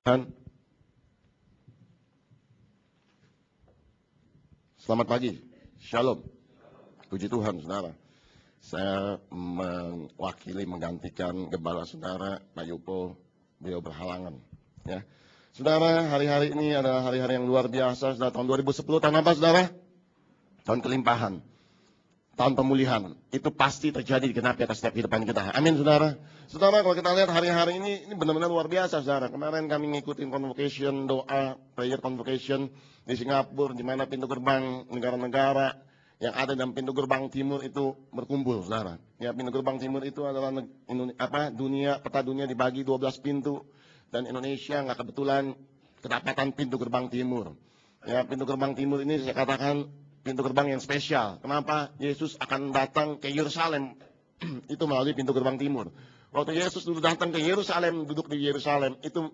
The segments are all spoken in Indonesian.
Tuhan. Selamat pagi, Shalom. Puji Tuhan, saudara. Saya menggantikan gembala saudara, Pak Yupo, beliau berhalangan. Ya. Saudara, hari-hari ini adalah hari-hari yang luar biasa. Saudara, tahun 2010, tahun apa saudara? Tahun kelimpahan. Tahun pemulihan. Itu pasti terjadi digenapi atas setiap kehidupan kita. Amin, saudara. Saudara, kalau kita lihat hari-hari ini benar-benar luar biasa, saudara. Kemarin kami ngikutin convocation, doa, prayer convocation di Singapura, di mana pintu gerbang negara-negara yang ada dalam pintu gerbang timur itu berkumpul, saudara. Ya, pintu gerbang timur itu adalah peta dunia dibagi 12 pintu. Dan Indonesia nggak kebetulan kedapatan pintu gerbang timur. Ya, pintu gerbang timur ini saya katakan pintu gerbang yang spesial. Kenapa? Yesus akan datang ke Yerusalem. Itu melalui pintu gerbang timur. Waktu Yesus dulu datang ke Yerusalem, duduk di Yerusalem, itu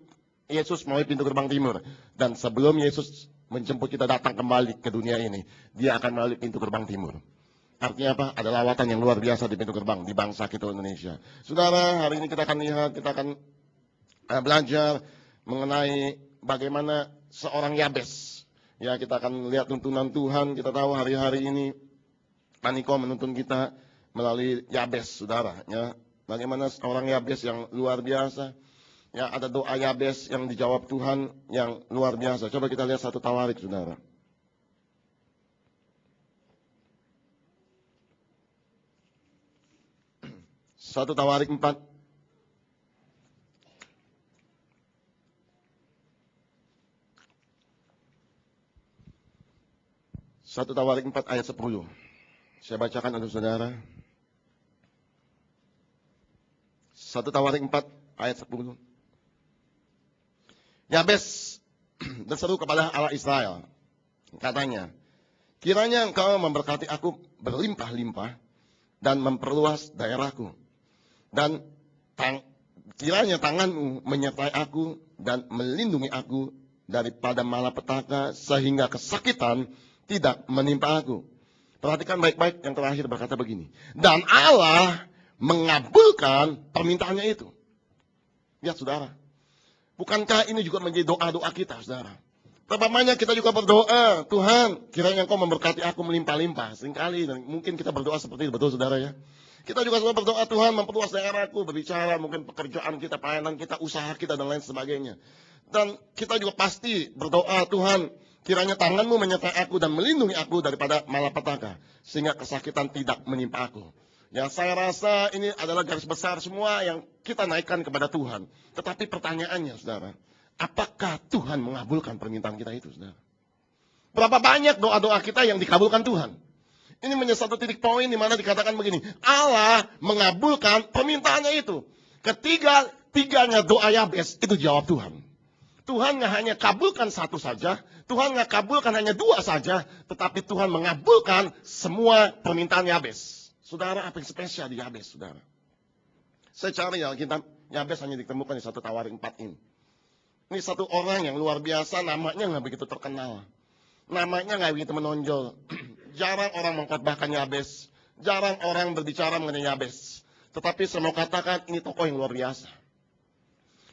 Yesus melalui pintu gerbang timur. Dan sebelum Yesus menjemput kita datang kembali ke dunia ini, dia akan melalui pintu gerbang timur. Artinya apa? Ada lawatan yang luar biasa di pintu gerbang, di bangsa kita Indonesia. Saudara, hari ini kita akan lihat, kita akan belajar mengenai bagaimana seorang Yabes. Ya, kita akan lihat tuntunan Tuhan. Kita tahu hari-hari ini Paniko menuntun kita melalui Yabes, saudara. Ya, bagaimana seorang Yabes yang luar biasa. Ya, ada doa Yabes yang dijawab Tuhan yang luar biasa. Coba kita lihat satu Tawarik, saudara. Satu Tawarik 4. Satu Tawarik 4 ayat 10. Saya bacakan untuk saudara. Satu Tawarik 4 ayat 10. Yabes berseru kepada Allah Israel. Katanya, kiranya engkau memberkati aku berlimpah-limpah dan memperluas daerahku. Dan kiranya tanganmu menyertai aku dan melindungi aku daripada malapetaka sehingga kesakitan tidak menimpa aku. Perhatikan baik-baik yang terakhir berkata begini. Dan Allah mengabulkan permintaannya itu. Ya, saudara. Bukankah ini juga menjadi doa-doa kita, saudara? Berapa banyak kita juga berdoa, Tuhan, kiranya Engkau memberkati aku melimpah-limpah. Seringkali, dan mungkin kita berdoa seperti itu, betul saudara ya? Kita juga selalu berdoa, Tuhan memperluas daerahku, berbicara mungkin pekerjaan kita, pelayanan kita, usaha kita, dan lain sebagainya. Dan kita juga pasti berdoa, Tuhan, kiranya tanganmu menyertai aku dan melindungi aku daripada malapetaka. Sehingga kesakitan tidak menimpa aku. Ya, saya rasa ini adalah garis besar semua yang kita naikkan kepada Tuhan. Tetapi pertanyaannya, saudara, apakah Tuhan mengabulkan permintaan kita itu, saudara? Berapa banyak doa-doa kita yang dikabulkan Tuhan? Ini menjadi satu titik poin di mana dikatakan begini. Allah mengabulkan permintaannya itu. Ketiganya doa Yabes itu jawab Tuhan. Tuhan nggak hanya kabulkan satu saja, Tuhan nggak kabulkan hanya dua saja, tetapi Tuhan mengabulkan semua permintaan Yabes. Saudara, apa yang spesial di Yabes, saudara? Saya cari Alkitab, Yabes hanya ditemukan di satu Tawarik 4 ini. Ini satu orang yang luar biasa, namanya nggak begitu terkenal. Namanya nggak begitu menonjol. Jarang orang mengkhotbahkan Yabes. Jarang orang berbicara mengenai Yabes. Tetapi saya mau katakan, ini tokoh yang luar biasa.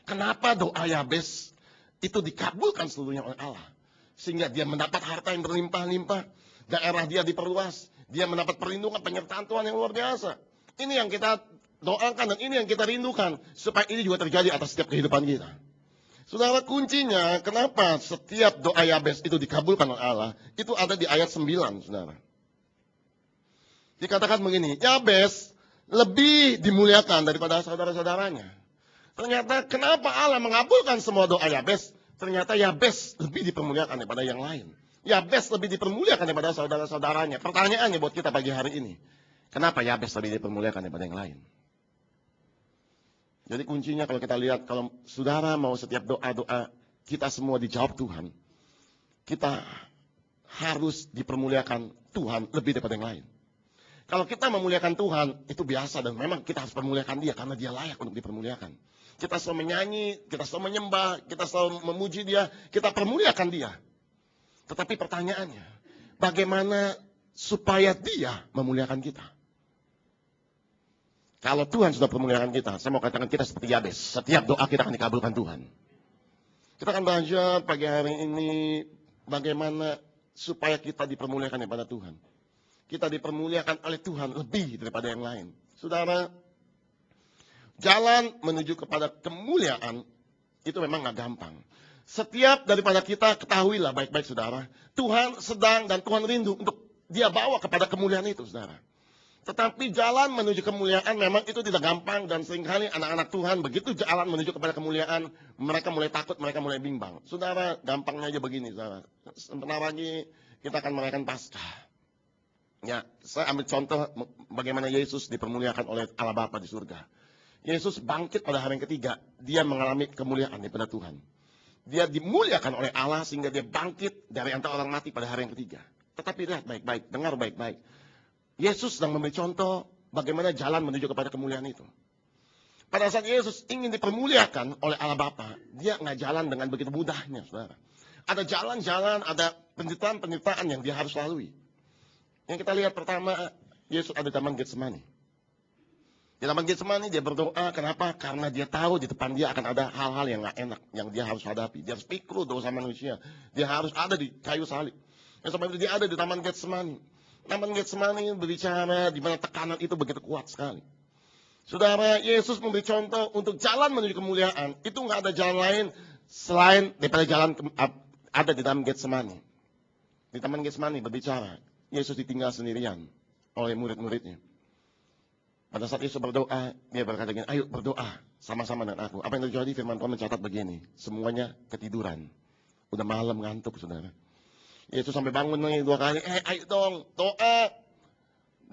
Kenapa doa Yabes itu dikabulkan seluruhnya oleh Allah? Sehingga dia mendapat harta yang berlimpah-limpah. Daerah dia diperluas. Dia mendapat perlindungan, penyertaan Tuhan yang luar biasa. Ini yang kita doakan dan ini yang kita rindukan. Supaya ini juga terjadi atas setiap kehidupan kita. Saudara, kuncinya kenapa setiap doa Yabes itu dikabulkan oleh Allah. Itu ada di ayat 9, saudara. Dikatakan begini, Yabes lebih dimuliakan daripada saudara-saudaranya. Ternyata kenapa Allah mengabulkan semua doa Yabes? Ternyata Yabes lebih dipermuliakan daripada yang lain. Yabes lebih dipermuliakan daripada saudara-saudaranya. Pertanyaannya buat kita pagi hari ini. Kenapa Yabes lebih dipermuliakan daripada yang lain? Jadi kuncinya kalau kita lihat, kalau saudara mau setiap doa-doa kita semua dijawab Tuhan. Kita harus dipermuliakan Tuhan lebih daripada yang lain. Kalau kita memuliakan Tuhan, itu biasa dan memang kita harus permuliakan Dia karena Dia layak untuk dipermuliakan. Kita selalu menyanyi, kita selalu menyembah, kita selalu memuji Dia, kita permuliakan Dia. Tetapi pertanyaannya, bagaimana supaya Dia memuliakan kita? Kalau Tuhan sudah memuliakan kita, saya mau katakan kita seperti Yabes. Setiap doa kita akan dikabulkan Tuhan. Kita akan belajar pagi hari ini bagaimana supaya kita dipermuliakan daripada Tuhan. Kita dipermuliakan oleh Tuhan lebih daripada yang lain. Saudara, jalan menuju kepada kemuliaan itu memang gak gampang. Setiap daripada kita ketahuilah baik-baik saudara, Tuhan sedang dan Tuhan rindu untuk dia bawa kepada kemuliaan itu saudara. Tetapi jalan menuju kemuliaan memang itu tidak gampang, dan seringkali anak-anak Tuhan begitu jalan menuju kepada kemuliaan, mereka mulai takut, mereka mulai bimbang. Saudara, gampangnya aja begini saudara. Sebentar lagi kita akan merayakan Paskah. Ya, saya ambil contoh bagaimana Yesus dipermuliakan oleh Allah Bapa di surga. Yesus bangkit pada hari yang ketiga, dia mengalami kemuliaan daripada Tuhan. Dia dimuliakan oleh Allah sehingga dia bangkit dari antara orang mati pada hari yang ketiga. Tetapi lihat baik-baik, dengar baik-baik. Yesus sedang memberi contoh bagaimana jalan menuju kepada kemuliaan itu. Pada saat Yesus ingin dipermuliakan oleh Allah Bapa, dia nggak jalan dengan begitu mudahnya, saudara. Ada jalan-jalan, ada penderitaan-penderitaan yang dia harus lalui. Yang kita lihat pertama, Yesus ada di Taman Getsemani. Di Taman Getsemani dia berdoa, kenapa? Karena dia tahu di depan dia akan ada hal-hal yang nggak enak, yang dia harus hadapi. Dia harus pikul dosa manusia. Dia harus ada di kayu salib. Yang sampai itu dia ada di Taman Getsemani. Taman Getsemani berbicara di mana tekanan itu begitu kuat sekali. Saudara, Yesus memberi contoh untuk jalan menuju kemuliaan. Itu nggak ada jalan lain selain daripada jalan ada di Taman Getsemani. Di Taman Getsemani berbicara, Yesus ditinggal sendirian oleh murid-muridnya. Pada saat Yesus berdoa, dia berkata gini, ayo berdoa sama-sama dengan aku. Apa yang terjadi? Firman Tuhan mencatat begini, semuanya ketiduran. Udah malam ngantuk, saudara. Yesus sampai bangun lagi 2 kali, ayo dong, doa.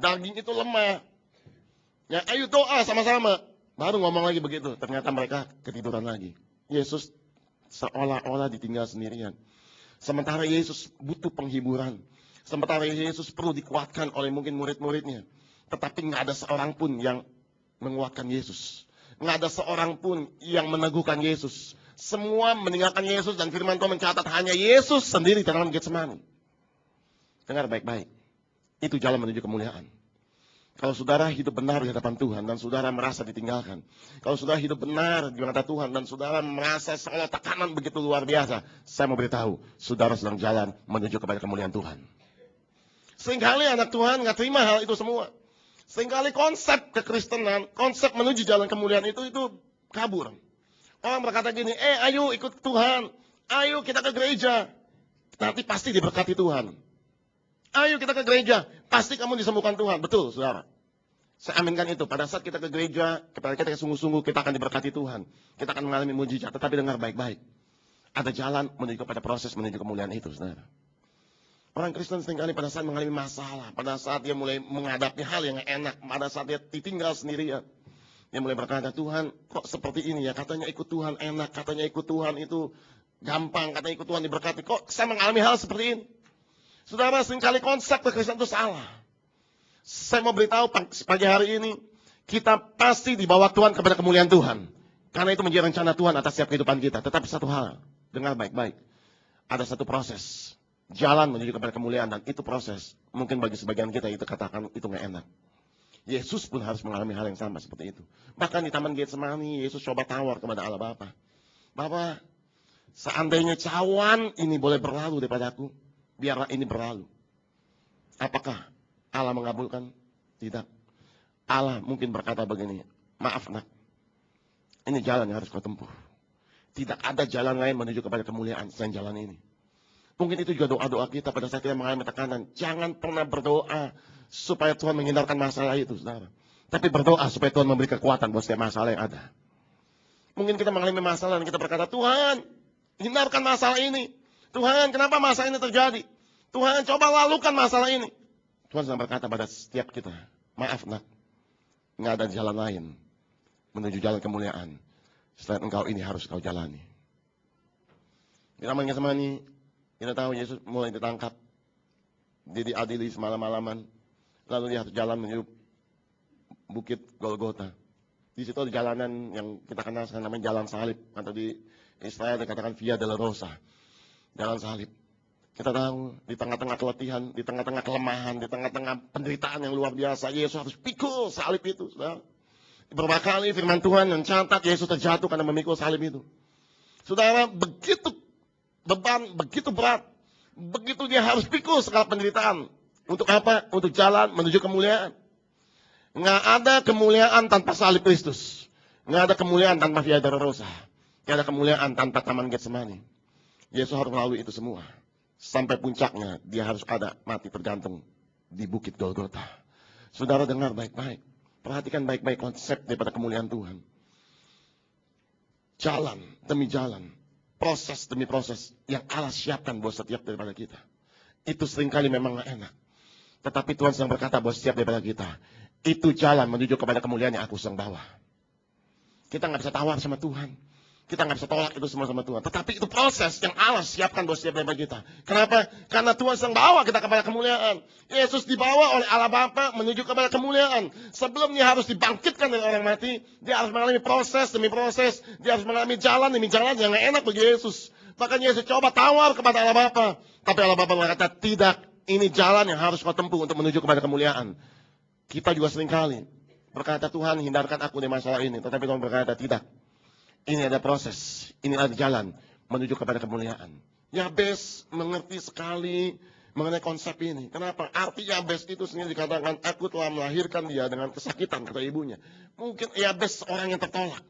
Daging itu lemah. Ya, ayo doa sama-sama. Baru ngomong lagi begitu, ternyata mereka ketiduran lagi. Yesus seolah-olah ditinggal sendirian. Sementara Yesus butuh penghiburan. Sementara Yesus perlu dikuatkan oleh mungkin murid-muridnya. Tetapi nggak ada seorang pun yang menguatkan Yesus. Nggak ada seorang pun yang meneguhkan Yesus. Semua meninggalkan Yesus, dan firman Tuhan mencatat hanya Yesus sendiri dalam Getsemani. Dengar baik-baik. Itu jalan menuju kemuliaan. Kalau saudara hidup benar di hadapan Tuhan dan saudara merasa ditinggalkan. Kalau saudara hidup benar di hadapan Tuhan dan saudara merasa seolah tekanan begitu luar biasa. Saya mau beritahu, saudara sedang jalan menuju kepada kemuliaan Tuhan. Seringkali anak Tuhan nggak terima hal itu semua. Seringkali konsep kekristenan, konsep menuju jalan kemuliaan itu kabur. Orang berkata gini, ayo ikut Tuhan, ayo kita ke gereja, nanti pasti diberkati Tuhan. Ayo kita ke gereja, pasti kamu disembuhkan Tuhan. Betul, saudara. Saya aminkan itu. Pada saat kita ke gereja, kepada kita sungguh-sungguh, kita akan diberkati Tuhan. Kita akan mengalami mujizat. Tetapi dengar baik-baik. Ada jalan menuju kepada proses menuju kemuliaan itu, saudara. Orang Kristen seringkali pada saat mengalami masalah, pada saat dia mulai menghadapi hal yang enak, pada saat dia ditinggal sendirian, dia mulai berkata, Tuhan kok seperti ini ya, katanya ikut Tuhan enak, katanya ikut Tuhan itu gampang, katanya ikut Tuhan diberkati, kok saya mengalami hal seperti ini. Saudara, seringkali konsep kekristenan itu salah. Saya mau beritahu pagi hari ini, kita pasti dibawa Tuhan kepada kemuliaan Tuhan. Karena itu menjadi rencana Tuhan atas setiap kehidupan kita. Tetapi satu hal, dengar baik-baik. Ada satu proses, jalan menuju kepada kemuliaan, dan itu proses. Mungkin bagi sebagian kita itu katakan itu gak enak. Yesus pun harus mengalami hal yang sama seperti itu. Bahkan di Taman Getsemani, Yesus coba tawar kepada Allah Bapa. Bapa, seandainya cawan ini boleh berlalu daripada aku, biarlah ini berlalu. Apakah Allah mengabulkan? Tidak. Allah mungkin berkata begini, maaf nak, ini jalan yang harus kau tempuh. Tidak ada jalan lain menuju kepada kemuliaan selain jalan ini. Mungkin itu juga doa-doa kita pada saat kita mengalami tekanan. Jangan pernah berdoa supaya Tuhan menghindarkan masalah itu, saudara. Tapi berdoa supaya Tuhan memberi kekuatan buat setiap masalah yang ada. Mungkin kita mengalami masalah dan kita berkata, Tuhan, hindarkan masalah ini. Tuhan, kenapa masalah ini terjadi? Tuhan, coba lalukan masalah ini. Tuhan sedang berkata pada setiap kita, maaf nak, nggak ada jalan lain menuju jalan kemuliaan. Selain engkau ini harus kau jalani. Di Taman Getsemani, kita tahu Yesus mulai ditangkap. Dia diadili semalam-malaman. Lalu dia harus jalan menuju Bukit Golgota. Di situ ada jalanan yang kita kenal sekarang namanya Jalan Salib. Atau di Israel dikatakan Via Dolorosa. Jalan salib. Kita tahu di tengah-tengah keletihan, di tengah-tengah kelemahan, di tengah-tengah penderitaan yang luar biasa, Yesus harus pikul salib itu. Saudara. Beberapa kali firman Tuhan mencatat Yesus terjatuh karena memikul salib itu. Saudara, begitu beban, begitu berat, begitu dia harus pikul segala penderitaan. Untuk apa? Untuk jalan menuju kemuliaan. Nggak ada kemuliaan tanpa salib Kristus. Nggak ada kemuliaan tanpa Via Dolorosa. Nggak ada kemuliaan tanpa Taman Getsemani. Yesus harus melalui itu semua. Sampai puncaknya, dia harus ada mati tergantung di Bukit Golgota. Saudara dengar baik-baik. Perhatikan baik-baik konsep daripada kemuliaan Tuhan. Jalan demi jalan. Proses demi proses. Yang Allah siapkan buat setiap daripada kita. Itu seringkali memang gak enak. Tetapi Tuhan sedang berkata buat setiap daripada kita. Itu jalan menuju kepada kemuliaan yang aku sedang bawa. Kita gak bisa tawar sama Tuhan. Kita nggak bisa tolak itu semua sama Tuhan. Tetapi itu proses yang Allah siapkan buat setiap daripada kita. Kenapa? Karena Tuhan sedang bawa kita kepada kemuliaan. Yesus dibawa oleh Allah Bapa menuju kepada kemuliaan. Sebelum dia harus dibangkitkan dari orang mati, dia harus mengalami proses demi proses. Dia harus mengalami jalan demi jalan yang nggak enak bagi Yesus. Makanya Yesus coba tawar kepada Allah Bapa. Tapi Allah Bapa berkata, tidak. Ini jalan yang harus kau tempuh untuk menuju kepada kemuliaan. Kita juga seringkali berkata, Tuhan hindarkan aku dari masalah ini. Tetapi Tuhan berkata, tidak. Ini ada proses, ini ada jalan menuju kepada kemuliaan. Yabes mengerti sekali mengenai konsep ini. Kenapa? Arti Yabes itu sendiri dikatakan, aku telah melahirkan dia dengan kesakitan, kata ibunya. Mungkin Yabes seorang yang tertolak.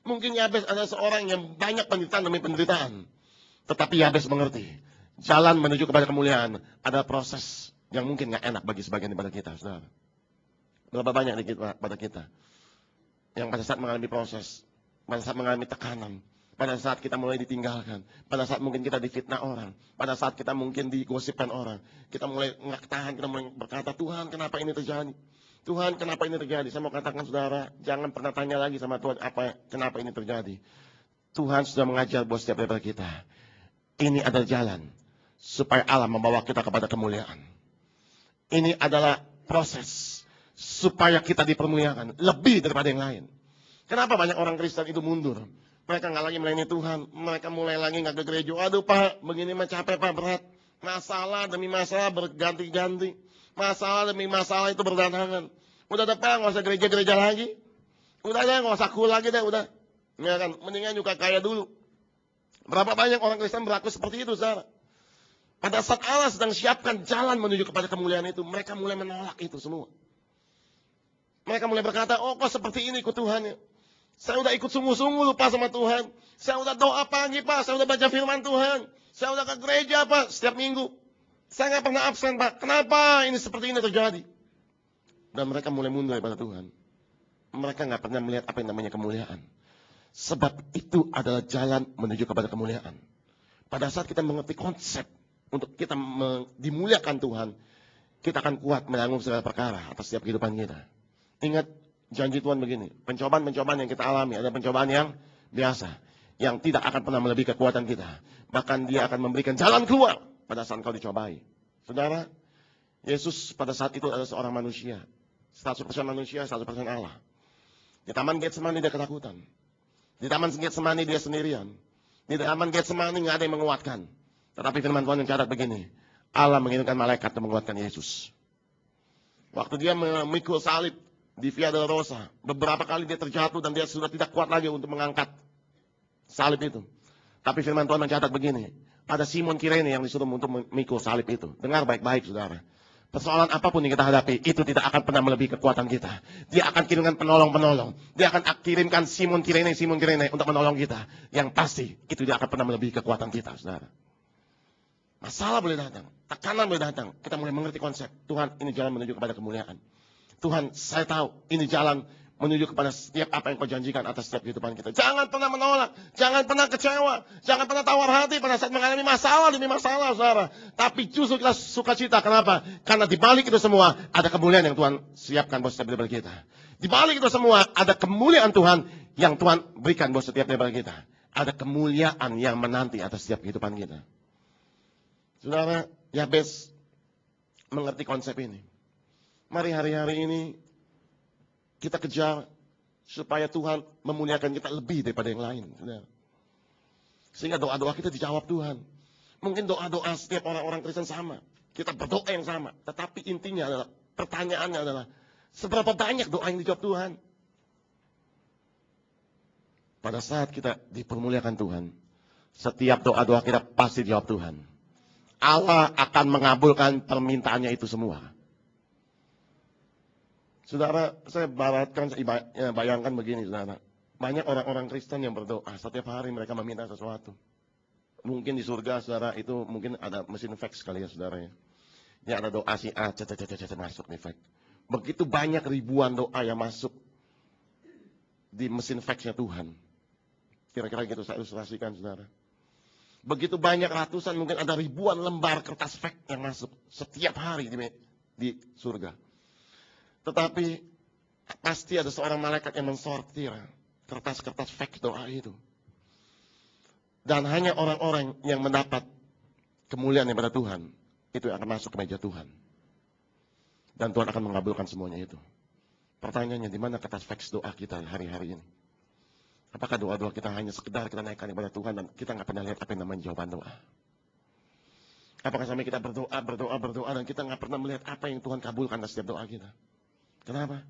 Mungkin Yabes adalah seorang yang banyak penderitaan demi penderitaan. Tetapi Yabes mengerti, jalan menuju kepada kemuliaan ada proses yang mungkin gak enak bagi sebagian daripada kita, saudara. Berapa banyak pada kita yang pada saat mengalami proses, pada saat mengalami tekanan, pada saat kita mulai ditinggalkan, pada saat mungkin kita difitnah orang, pada saat kita mungkin digosipkan orang, kita mulai nggak tahan, kita mulai berkata, Tuhan kenapa ini terjadi? Tuhan kenapa ini terjadi? Saya mau katakan saudara, jangan pernah tanya lagi sama Tuhan kenapa ini terjadi. Tuhan sudah mengajar buat setiap daripada kita. Ini adalah jalan supaya Allah membawa kita kepada kemuliaan. Ini adalah proses supaya kita dipermuliakan lebih daripada yang lain. Kenapa banyak orang Kristen itu mundur? Mereka nggak lagi melayani Tuhan. Mereka mulai lagi nggak ke gereja. Aduh Pak, begini mah capek Pak, berat. Masalah demi masalah berganti-ganti. Masalah demi masalah itu berdatangan. Udah deh Pak, nggak usah gereja-gereja lagi. Udah deh, nggak usah cool lagi deh, udah. Ya kan, mendingan juga kaya dulu. Berapa banyak orang Kristen berlaku seperti itu, saudara? Pada saat Allah sedang siapkan jalan menuju kepada kemuliaan itu, mereka mulai menolak itu semua. Mereka mulai berkata, oh kok seperti ini ikut Tuhan ya? Saya udah ikut sungguh-sungguh lupa sama Tuhan. Saya udah doa pagi Pak, saya udah baca firman Tuhan. Saya udah ke gereja Pak, setiap minggu. Saya nggak pernah absen Pak. Kenapa ini seperti ini terjadi? Dan mereka mulai mundur daripada Tuhan. Mereka nggak pernah melihat apa yang namanya kemuliaan. Sebab itu adalah jalan menuju kepada kemuliaan. Pada saat kita mengerti konsep untuk kita dimuliakan Tuhan, kita akan kuat menanggung segala perkara atas setiap kehidupan kita. Ingat, janji Tuhan begini, pencobaan-pencobaan yang kita alami ada pencobaan yang biasa, yang tidak akan pernah melebihi kekuatan kita. Bahkan dia akan memberikan jalan keluar pada saat kau dicobai. Saudara, Yesus pada saat itu adalah seorang manusia. 100% manusia, 100% Allah. Di Taman Getsemani dia ketakutan. Di Taman Getsemani dia sendirian. Di Taman Getsemani nggak ada yang menguatkan. Tetapi firman Tuhan yang catat begini, Allah mengirimkan malaikat untuk menguatkan Yesus. Waktu dia memikul salib di Via Dolorosa, beberapa kali dia terjatuh dan dia sudah tidak kuat lagi untuk mengangkat salib itu. Tapi firman Tuhan mencatat begini, ada Simon Kirene yang disuruh untuk memikul salib itu. Dengar baik-baik saudara. Persoalan apapun yang kita hadapi, itu tidak akan pernah melebihi kekuatan kita. Dia akan kirimkan penolong-penolong. Dia akan kirimkan Simon Kirene untuk menolong kita. Yang pasti, itu tidak akan pernah melebihi kekuatan kita, saudara. Masalah boleh datang, tekanan boleh datang. Kita mulai mengerti konsep, Tuhan ini jalan menuju kepada kemuliaan. Tuhan, saya tahu ini jalan menuju kepada setiap apa yang kau janjikan atas setiap kehidupan kita. Jangan pernah menolak, jangan pernah kecewa, jangan pernah tawar hati pada saat mengalami masalah demi masalah, saudara. Tapi justru kita sukacita. Kenapa? Karena di balik itu semua ada kemuliaan yang Tuhan siapkan buat setiap daripada kita. Di balik itu semua ada kemuliaan Tuhan yang Tuhan berikan buat setiap daripada kita. Ada kemuliaan yang menanti atas setiap kehidupan kita. Saudara, Yabes mengerti konsep ini. Mari hari-hari ini kita kejar supaya Tuhan memuliakan kita lebih daripada yang lain. Sehingga doa-doa kita dijawab Tuhan. Mungkin doa-doa setiap orang-orang Kristen sama. Kita berdoa yang sama. Tetapi intinya adalah, pertanyaannya adalah, seberapa banyak doa yang dijawab Tuhan? Pada saat kita dipermuliakan Tuhan, Setiap doa-doa kita pasti dijawab Tuhan. Allah akan mengabulkan permintaannya itu semua. Saudara, saya bayangkan begini, saudara. Banyak orang-orang Kristen yang berdoa, setiap hari mereka meminta sesuatu. Mungkin di surga, saudara, itu mungkin ada mesin fax kali ya, saudara ya. Ya ada doa si A, masuk nih fax. Begitu banyak ribuan doa yang masuk di mesin faxnya Tuhan. Kira-kira gitu saya ilustrasikan, saudara. Begitu banyak ratusan, mungkin ada ribuan lembar kertas fax yang masuk setiap hari di surga. Tetapi pasti ada seorang malaikat yang mensortir kertas-kertas fax doa itu. Dan hanya orang-orang yang mendapat kemuliaan daripada Tuhan, itu yang akan masuk ke meja Tuhan. Dan Tuhan akan mengabulkan semuanya itu. Pertanyaannya, di mana kertas fax doa kita hari-hari ini? Apakah doa-doa kita hanya sekedar kita naikkan kepada Tuhan dan kita nggak pernah lihat apa yang namanya jawaban doa? Apakah sampai kita berdoa dan kita nggak pernah melihat apa yang Tuhan kabulkan dalam setiap doa kita? Kenapa?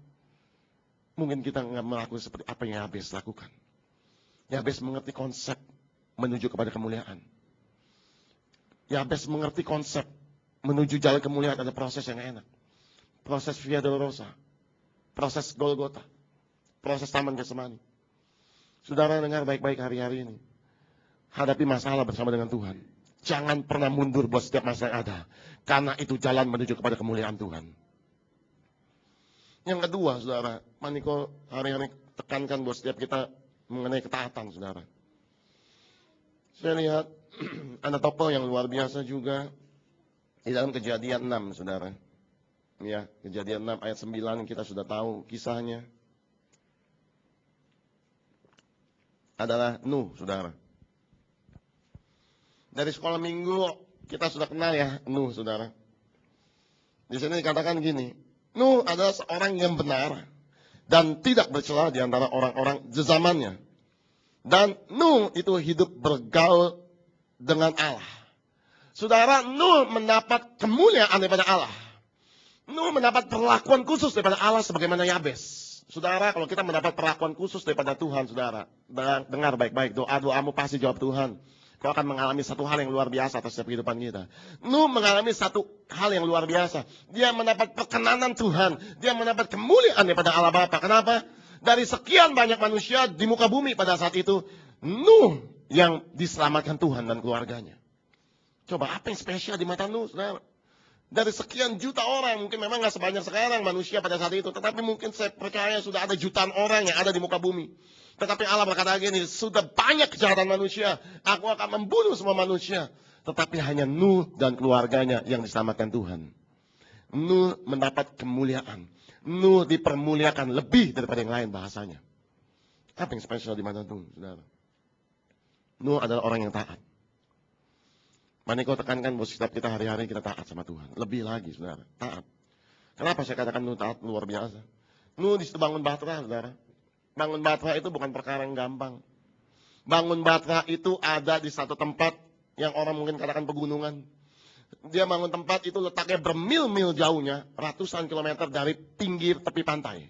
Mungkin kita nggak melakukan seperti apa yang Yabes lakukan. Yabes mengerti konsep menuju kepada kemuliaan. Yabes mengerti konsep menuju jalan kemuliaan, ada proses yang enak. Proses Via Dolorosa, proses Golgota, proses Taman Getsemani. Saudara dengar baik-baik hari-hari ini. Hadapi masalah bersama dengan Tuhan. Jangan pernah mundur buat setiap masalah yang ada. Karena itu jalan menuju kepada kemuliaan Tuhan. Yang kedua, saudara, Maniko hari-hari tekankan buat setiap kita mengenai ketaatan, saudara. Saya lihat ada tokoh yang luar biasa juga di dalam Kejadian 6, saudara. Ya, Kejadian 6 ayat 9 kita sudah tahu kisahnya. Adalah Nuh, saudara. Dari sekolah minggu kita sudah kenal ya Nuh, saudara. Di sini dikatakan gini, Nuh adalah seorang yang benar dan tidak bercela di antara orang-orang zamannya. Dan Nuh itu hidup bergaul dengan Allah. Saudara, Nuh mendapat kemuliaan daripada Allah. Nuh mendapat perlakuan khusus daripada Allah sebagaimana Yabes. Saudara, kalau kita mendapat perlakuan khusus daripada Tuhan, saudara, dengar baik-baik, doa-doamu pasti jawab Tuhan. Kau akan mengalami satu hal yang luar biasa atas setiap kehidupan kita. Nuh mengalami satu hal yang luar biasa. Dia mendapat perkenanan Tuhan. Dia mendapat kemuliaan daripada Allah Bapa. Kenapa? Dari sekian banyak manusia di muka bumi pada saat itu, Nuh yang diselamatkan Tuhan dan keluarganya. Coba apa yang spesial di mata Nuh, saudara? Dari sekian juta orang, mungkin memang nggak sebanyak sekarang manusia pada saat itu. Tetapi mungkin saya percaya sudah ada jutaan orang yang ada di muka bumi. Tetapi Allah berkata gini, sudah banyak kejahatan manusia. Aku akan membunuh semua manusia. Tetapi hanya Nuh dan keluarganya yang diselamatkan Tuhan. Nuh mendapat kemuliaan. Nuh dipermuliakan lebih daripada yang lain bahasanya. Apa yang spesial di mana Nuh, saudara? Nuh adalah orang yang taat. Mana kau tekankan bahwa setiap kita hari-hari kita taat sama Tuhan. Lebih lagi, saudara. Taat. Kenapa saya katakan Nuh taat luar biasa? Nuh disitu bangun batra, saudara. Bangun batra itu bukan perkara yang gampang. Bangun batra itu ada di satu tempat yang orang mungkin katakan pegunungan. Dia bangun tempat itu letaknya bermil-mil jauhnya, ratusan kilometer dari pinggir tepi pantai.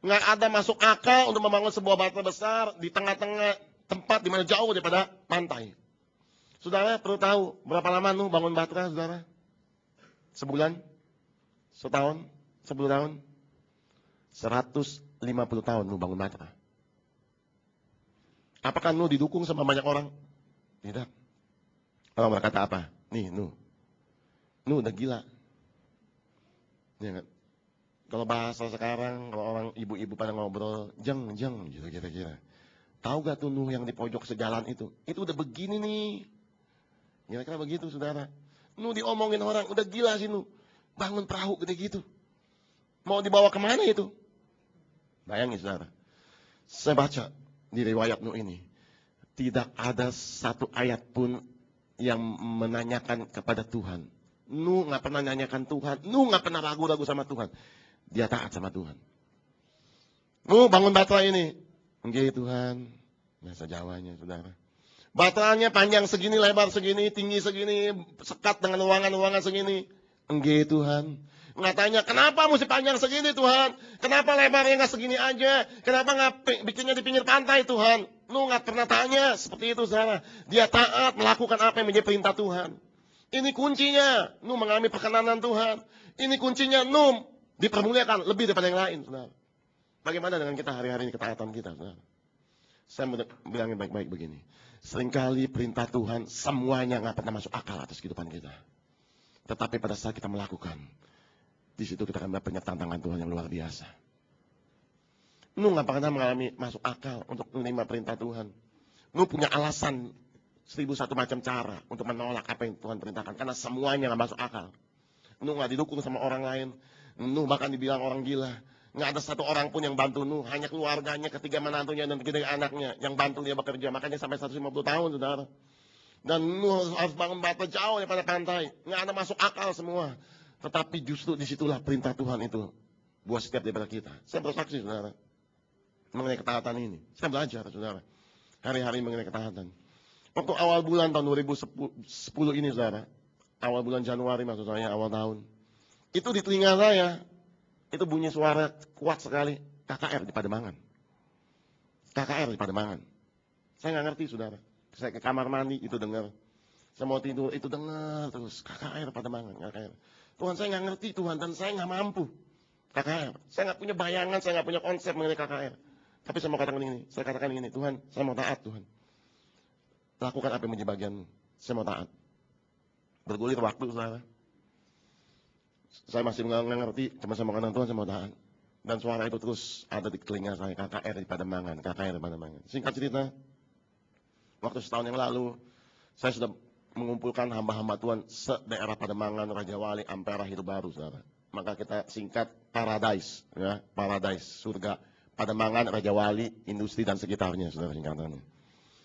Nggak ada masuk akal untuk membangun sebuah batra besar di tengah-tengah tempat di mana jauh daripada pantai. Saudara perlu tahu berapa lama Nuh bangun batra, saudara? Sebulan? Setahun? 10 tahun? 150 tahun Nuh bangun batra. Apakah Nuh didukung sama banyak orang? Tidak. Orang berkata apa? Nih Nuh udah gila. Ya kan? Kalau bahasa sekarang, kalau orang ibu-ibu pada ngobrol, jeng gitu kira-kira. Tahu gak tuh Nuh yang di pojok sejalan itu? Itu udah begini nih. Kira-kira begitu, saudara. Nuh diomongin orang, udah gila sih Nuh. Bangun perahu gede gitu. Mau dibawa kemana itu? Bayangin, saudara. Saya baca di riwayat Nuh ini. Tidak ada satu ayat pun yang menanyakan kepada Tuhan. Nuh gak pernah nanyakan Tuhan. Nuh gak pernah ragu-ragu sama Tuhan. Dia taat sama Tuhan. Nuh bangun batra ini. Enggak Tuhan. Bahasa Jawanya, saudara. Batranya panjang segini, lebar segini, tinggi segini, sekat dengan ruangan-ruangan segini. Enggak Tuhan. Nggak tanya, kenapa mesti panjang segini Tuhan? Kenapa lebarnya nggak segini aja? Kenapa nggak bikinnya di pinggir pantai Tuhan? Nuh nggak pernah tanya seperti itu, saudara. Dia taat melakukan apa yang menjadi perintah Tuhan. Ini kuncinya, Nuh mengalami perkenanan Tuhan. Ini kuncinya, Nuh dipermuliakan lebih daripada yang lain, saudara. Bagaimana dengan kita hari-hari ini, ketaatan kita, saudara? Saya mau bilangin baik-baik begini. Seringkali perintah Tuhan semuanya nggak pernah masuk akal atas kehidupan kita. Tetapi pada saat kita melakukan, di situ kita akan mendapatkan tantangan Tuhan yang luar biasa. Nuh nggak pernah mengalami masuk akal untuk menerima perintah Tuhan. Nuh punya alasan 1001 macam cara untuk menolak apa yang Tuhan perintahkan. Karena semuanya nggak masuk akal. Nuh nggak didukung sama orang lain. Nuh bahkan dibilang orang gila. Nggak ada satu orang pun yang bantu Nuh. Hanya keluarganya, ketiga menantunya, dan ketiga anaknya yang bantu dia bekerja. Makanya sampai 150 tahun, saudara. Dan Nuh harus bangun batu jauh daripada pantai. Nggak ada masuk akal semua. Tetapi justru disitulah perintah Tuhan itu buat setiap daripada kita. Saya bersaksi, saudara, mengenai ketaatan ini. Saya belajar, saudara, hari-hari mengenai ketaatan. Waktu awal bulan tahun 2010 ini, saudara, awal bulan Januari maksud saya, awal tahun, itu di telinga saya, itu bunyi suara kuat sekali, KKR di Pademangan. KKR di Pademangan. Saya nggak ngerti, saudara. Saya ke kamar mandi, itu dengar. Saya mau tidur, itu dengar terus. KKR Pademangan, KKR. Tuhan, saya nggak ngerti, Tuhan, dan saya nggak mampu. KKR. Saya nggak punya bayangan, saya nggak punya konsep mengenai KKR. Tapi saya mau katakan ini, Tuhan, saya mau taat, Tuhan. Lakukan apa yang menjadi bagianmu. Saya mau taat. Bergulir waktu, saudara. Saya masih nggak ngerti, cuma saya mau katakan, Tuhan, saya mau taat. Dan suara itu terus ada di telinga saya, KKR di Pademangan, KKR di Pademangan. Singkat cerita, waktu setahun yang lalu, saya sudah mengumpulkan hamba-hamba Tuhan se-daerah Pademangan, Raja Wali, Ampera, Hidup Baru, saudara. Maka kita singkat Paradise, ya, Paradise, surga, Pademangan, Raja Wali, industri dan sekitarnya, saudara, singkatannya.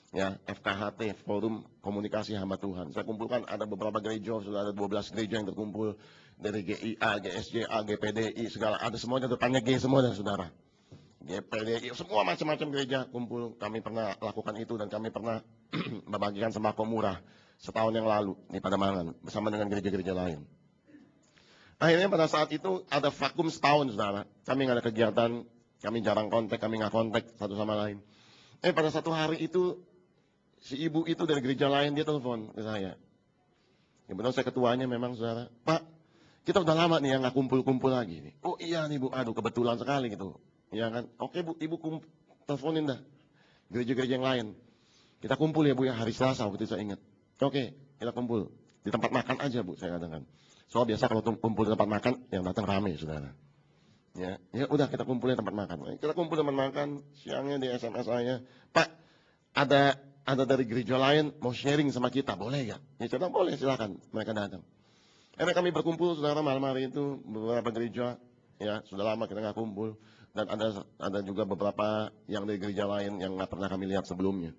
Ya, FKHT, Forum Komunikasi Hamba Tuhan. Saya kumpulkan ada beberapa gereja, sudah ada 12 gereja yang terkumpul dari GIA, GSJA, GPDI, segala ada semuanya, depannya G semua, dan saudara. GPDI, semua macam-macam gereja kumpul. Kami pernah lakukan itu dan kami pernah membagikan sembako murah setahun yang lalu di Pademangan bersama dengan gereja-gereja lain. Akhirnya pada saat itu ada vakum setahun, saudara. Kami nggak ada kegiatan, kami jarang kontak, kami nggak kontak satu sama lain. Pada satu hari itu, si ibu itu dari gereja lain, dia telepon ke saya. Kebetulan saya ketuanya memang, saudara. Pak, kita udah lama nih yang nggak kumpul-kumpul lagi nih. Oh iya nih Bu, aduh kebetulan sekali gitu. Ya kan, oke Bu, ibu teleponin dah gereja-gereja yang lain. Kita kumpul ya Bu ya, hari Selasa waktu itu saya ingat. Oke, kita kumpul. Di tempat makan aja Bu, saya katakan. Soal biasa kalau kumpul di tempat makan, yang datang rame, saudara. Ya udah kita kumpulin tempat makan. Kita kumpul tempat makan, siangnya di SMS saya, Pak, ada dari gereja lain mau sharing sama kita, boleh ya? Ya saya bilang boleh, silakan. Mereka datang. Akhirnya kami berkumpul, saudara, malam hari itu beberapa gereja, ya sudah lama kita nggak kumpul, dan ada juga beberapa yang dari gereja lain yang nggak pernah kami lihat sebelumnya.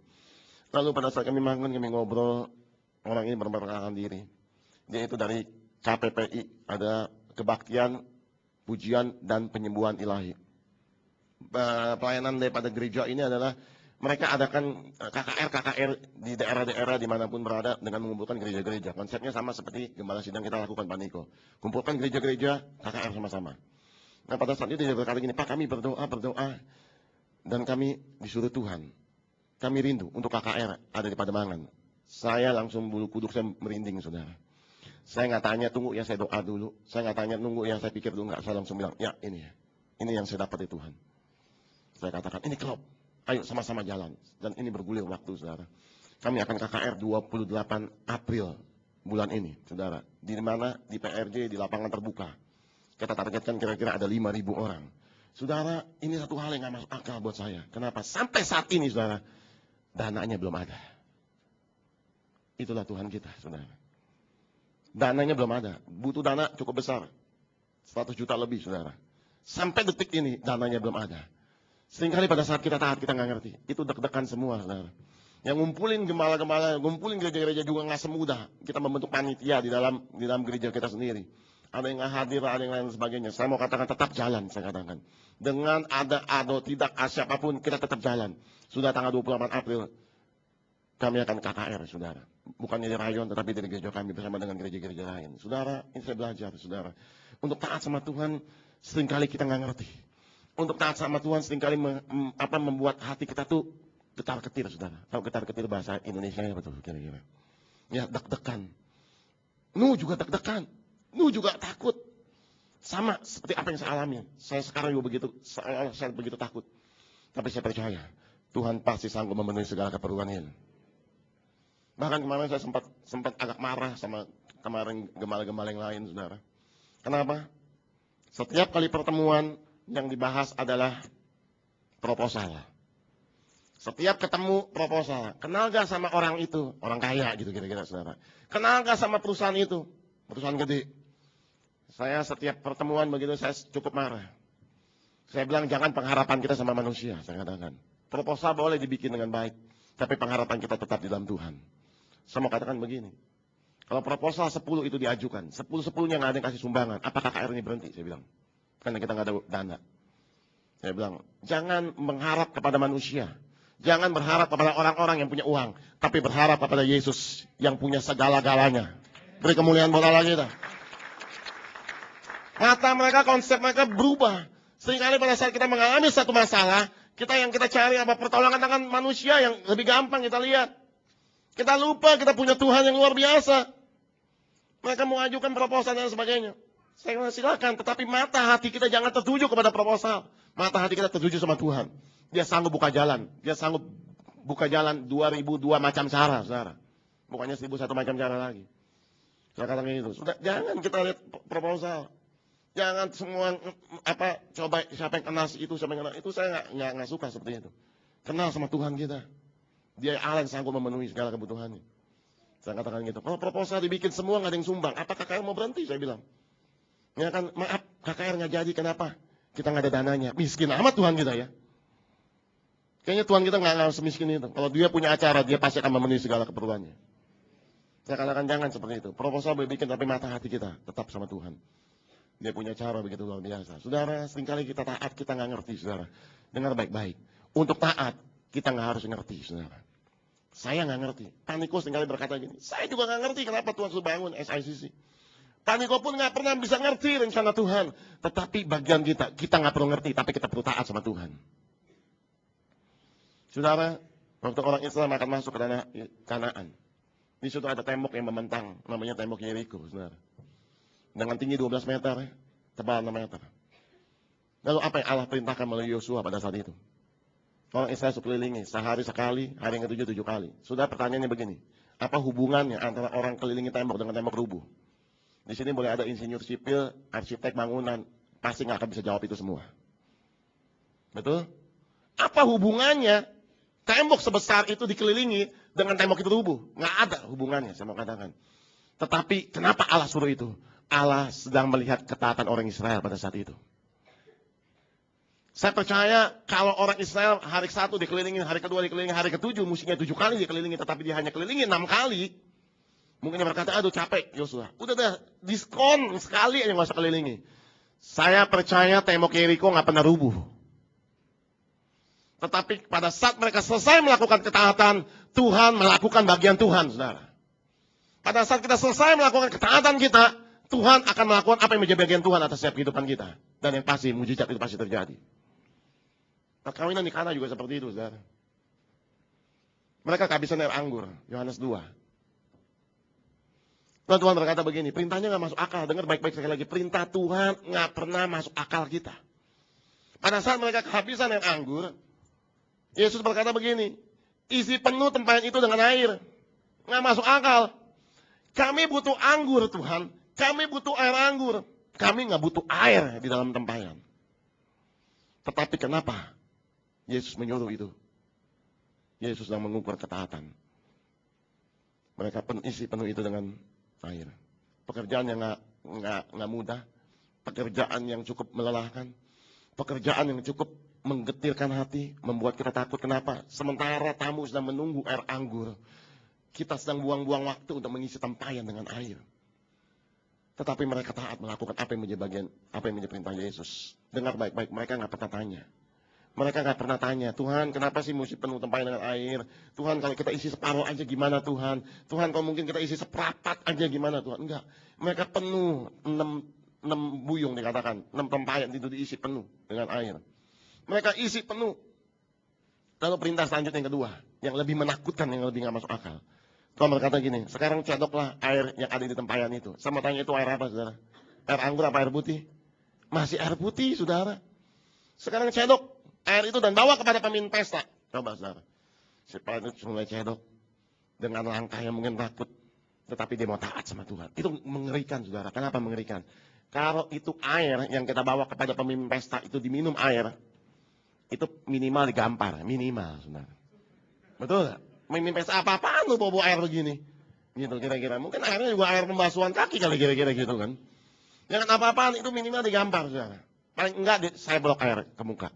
Lalu pada saat kami makan, kami ngobrol, orang ini memperkenalkan diri. Dia itu dari KPPI, ada kebaktian, pujian dan penyembuhan ilahi. Pelayanan daripada gereja ini adalah mereka adakan KKR di daerah-daerah dimanapun berada dengan mengumpulkan gereja-gereja. Konsepnya sama seperti gembala sidang kita lakukan, Pak Niko. Kumpulkan gereja-gereja, KKR sama-sama. Nah pada saat itu dia berkata gini, Pak, kami berdoa, dan kami disuruh Tuhan. Kami rindu untuk KKR ada di Pademangan. Saya langsung bulu kuduk saya merinding, saudara. Saya nggak tanya, tunggu ya saya doa dulu. Saya nggak tanya, nunggu ya saya pikir dulu. Nggak, saya langsung bilang, ya ini yang saya dapat dari Tuhan. Saya katakan, ini klop. Ayo sama-sama jalan. Dan ini bergulir waktu, saudara. Kami akan KKR 28 April bulan ini, saudara. Di mana? Di PRJ, di lapangan terbuka. Kita targetkan kira-kira ada 5.000 orang. Saudara, ini satu hal yang nggak masuk akal buat saya. Kenapa? Sampai saat ini, saudara, dananya belum ada. Itulah Tuhan kita, saudara. Dananya belum ada. Butuh dana cukup besar. 100 juta lebih, saudara. Sampai detik ini, dananya belum ada. Seringkali pada saat kita taat, kita nggak ngerti. Itu deg-degan semua, saudara. Yang ngumpulin gembala-gembala, ngumpulin gereja-gereja juga nggak semudah. Kita membentuk panitia di dalam gereja kita sendiri. Ada yang nggak hadir, ada yang lain sebagainya. Saya mau katakan tetap jalan, saya katakan. Dengan ada atau tidak siapapun, kita tetap jalan. Sudah tanggal 28 April, kami akan KKR, saudara. Bukan dari rayon, tetapi dari gereja kami bersama dengan gereja-gereja lain. Saudara, ini saya belajar, saudara. Untuk taat sama Tuhan, seringkali kita nggak ngerti. Untuk taat sama Tuhan, seringkali membuat hati kita tuh Getar-getir, saudara. Tahu getar-getir bahasa Indonesia apa tuh kira-kira? Ya, deg-degan. Nuh juga deg-degan. Nuh juga takut. Sama seperti apa yang saya alami. Saya sekarang juga begitu, saya begitu takut. Tapi saya percaya, Tuhan pasti sanggup memenuhi segala keperluan ini. Bahkan kemarin saya sempat agak marah sama kemarin gembala-gembala yang lain, saudara. Kenapa? Setiap kali pertemuan yang dibahas adalah proposal. Setiap ketemu proposal. Kenal gak sama orang itu? Orang kaya gitu kira-kira, saudara. Kenal gak sama perusahaan itu? Perusahaan gede. Saya setiap pertemuan begitu saya cukup marah. Saya bilang jangan pengharapan kita sama manusia, saya katakan. Proposal boleh dibikin dengan baik, tapi pengharapan kita tetap di dalam Tuhan. Saya mau katakan begini. Kalau proposal 10 itu diajukan, 10-10-nya nggak ada yang kasih sumbangan, apakah KKR ini berhenti? Saya bilang. Karena kita nggak ada dana. Saya bilang, jangan mengharap kepada manusia. Jangan berharap kepada orang-orang yang punya uang. Tapi berharap kepada Yesus yang punya segala-galanya. Beri kemuliaan buat Allah kita. Mata mereka, konsep mereka berubah. Seringkali pada saat kita mengalami satu masalah, yang kita cari apa pertolongan tangan manusia yang lebih gampang kita lihat. Kita lupa kita punya Tuhan yang luar biasa. Mereka mau ajukan proposal dan sebagainya. Saya bilang silakan, tetapi mata hati kita jangan tertuju kepada proposal. Mata hati kita tertuju sama Tuhan. Dia sanggup buka jalan. Dia sanggup buka jalan 2002 macam cara, saudara. Bukannya 1001 macam cara lagi. Saya katakan itu. Sudah, jangan kita lihat proposal. Jangan semua coba siapa yang kenal itu, siapa yang kenal itu. Saya nggak suka seperti itu. Kenal sama Tuhan kita. Dia Allah yang sanggup memenuhi segala kebutuhannya. Saya katakan gitu. Kalau proposal dibikin semua nggak ada yang sumbang, apakah KKR mau berhenti? Saya bilang. Ya kan, maaf, KKR nggak jadi. Kenapa? Kita nggak ada dananya. Miskin amat Tuhan kita ya. Kayaknya Tuhan kita nggak semiskin itu. Kalau dia punya acara, dia pasti akan memenuhi segala keperluannya. Saya katakan jangan seperti itu. Proposal boleh bikin, tapi mata hati kita tetap sama Tuhan. Dia punya cara begitu luar biasa. Saudara, seringkali kita taat, kita nggak ngerti, saudara. Dengar baik-baik. Untuk taat, kita nggak harus ngerti, saudara. Saya nggak ngerti. Paniko seringkali berkata gini, saya juga nggak ngerti kenapa Tuhan sudah bangun SICC. Paniko pun nggak pernah bisa ngerti rencana Tuhan. Tetapi bagian kita nggak perlu ngerti, tapi kita perlu taat sama Tuhan. Saudara, waktu orang Islam akan masuk ke tanah Kanaan, di situ ada tembok yang membentang, namanya tembok Yeriko, saudara. Dengan tinggi 12 meter, tebal 6 meter. Lalu apa yang Allah perintahkan melalui Yosua pada saat itu? Orang Israel sekelilingi, sehari sekali, hari yang ke-7 7 kali. Sudah pertanyaannya begini, apa hubungannya antara orang kelilingi tembok dengan tembok rubuh? Di sini boleh ada insinyur sipil, arsitek bangunan, pasti nggak akan bisa jawab itu semua. Betul? Apa hubungannya tembok sebesar itu dikelilingi dengan tembok itu rubuh? Nggak ada hubungannya, saya mau katakan. Tetapi kenapa Allah suruh itu? Allah sedang melihat ketaatan orang Israel pada saat itu. Saya percaya kalau orang Israel hari ke-1 dikelilingi, hari ke-2 dikelilingi, hari ke-7 musiknya 7 kali dikelilingi, tetapi dia hanya kelilingi 6 kali. Mungkin dia berkata, aduh capek Yosua. Udah dah, diskon sekali aja nggak usah kelilingi. Saya percaya tembok Yeriko nggak pernah rubuh. Tetapi pada saat mereka selesai melakukan ketaatan, Tuhan melakukan bagian Tuhan, saudara. Pada saat kita selesai melakukan ketaatan kita, Tuhan akan melakukan apa yang menjadi bagian Tuhan atas setiap kehidupan kita. Dan yang pasti, mujizat itu pasti terjadi. Perkawinan di Kana juga seperti itu, saudara. Mereka kehabisan air anggur, Yohanes 2. Dan Tuhan berkata begini, perintahnya nggak masuk akal. Dengar baik-baik sekali lagi, perintah Tuhan nggak pernah masuk akal kita. Pada saat mereka kehabisan air anggur, Yesus berkata begini, isi penuh tempayan itu dengan air. Nggak masuk akal. Kami butuh anggur Tuhan, kami butuh air anggur. Kami nggak butuh air di dalam tempayan. Tetapi kenapa Yesus menyuruh itu? Yesus sedang mengukur ketaatan. Mereka isi penuh itu dengan air. Pekerjaan yang nggak mudah, pekerjaan yang cukup melelahkan, pekerjaan yang cukup menggetirkan hati, membuat kita takut. Kenapa? Sementara tamu sedang menunggu air anggur, kita sedang buang-buang waktu untuk mengisi tempayan dengan air. Tetapi mereka taat melakukan apa yang menjadi perintah Yesus. Dengar baik-baik, mereka nggak pernah tanya. Mereka nggak pernah tanya, Tuhan kenapa sih mesti penuh tempayan dengan air? Tuhan kalau kita isi separuh aja gimana Tuhan? Tuhan kalau mungkin kita isi seprapat aja gimana Tuhan? Enggak, mereka penuh 6 buyung dikatakan, 6 tempayan itu diisi penuh dengan air. Mereka isi penuh. Lalu perintah selanjutnya yang kedua, yang lebih menakutkan, yang lebih nggak masuk akal. Tuhan berkata gini, sekarang cedoklah air yang ada di tempayan itu. Saya mau tanya, itu air apa, saudara? Air anggur apa air putih? Masih air putih, saudara. Sekarang cedok air itu dan bawa kepada pemimpin pesta. Coba, saudara. Si pelayan itu mulai cedok dengan langkah yang mungkin takut, tetapi dia mau taat sama Tuhan. Itu mengerikan, saudara. Kenapa mengerikan? Kalau itu air yang kita bawa kepada pemimpin pesta itu diminum air, itu minimal digampar, minimal, saudara. Betul nggak? Pemimpin pesta apa-apaan lu bawa air begini? Gitu kira-kira. Mungkin airnya juga air pembasuhan kaki kali kira-kira gitu kan. Jangan apa-apaan, itu minimal digampar, saudara. Paling enggak saya blok air ke muka.